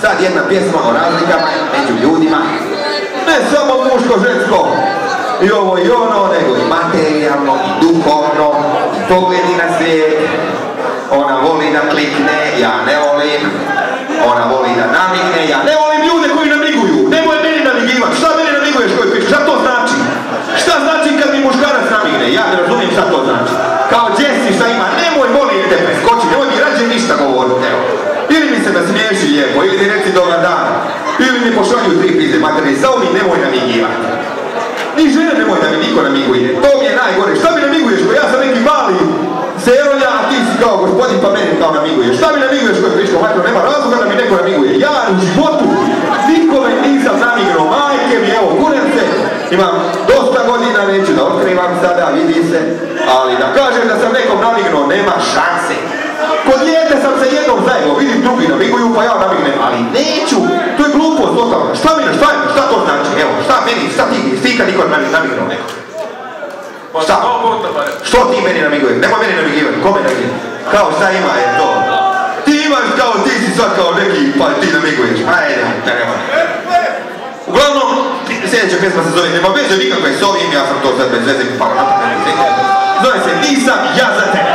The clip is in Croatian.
Sad jedna pjesma o razlikama među ljudima. Ne samo muško, žensko i ovo i ono, nego i materijalno, i duhovno, i pogledi na svijet. Ona voli da klikne, ja ne volim. Ona voli da namigne, ja ne volim ljude koji namiguju. Nemoj meni namigivati. Šta meni namiguješ koji piše? Šta to znači? Šta znači kad mi muškarac namigne? Ja ne razumijem šta to znači. Kao Jesse šta ima, nemoj molim te preskoči, nemoj mi rađe ništa govoriti, evo. Ili mi se nasmiješi lijepo, ili mi reci dobar dan, ili mi pošalju 3 pizde materi, samo mi nemoj namigivati. Ni žene nemoj da mi niko namiguje, to mi je najgore. Šta mi namiguješ, ko ja sam neki mali serolja, a ti si kao gospodin pa meni kao namiguješ. Šta mi namiguješ koji piško, majko, nema razloga da mi neko namiguje. Ja u životu nikome nisam namignuo, majke mi, evo, kunem se, imam dosta godina, neću da otkrivam sada, vidi se, ali da kažem da sam nekom namignuo, nema šanse. Kod dijete sam se jednom zajedno, vidim drugi namiguju pa ja namignem, ali neću, to je glupost totalno. Šta to znači, evo, šta meni, šta ti kad niko namignuo neko? Šta? Što ti meni namiguješ? Nemoj meni namigivati, kome namiguješ? Kao šta ima je to? Ti imaš kao, ti si sad kao neki, pa ti namiguješ, ajde, da nemoj. Uglavnom, sljedeća pjesma se zove, nema veze nikakve s ovim, ja sam to sad bez veze pao na pamet. Zove se Nisam ja za tebe.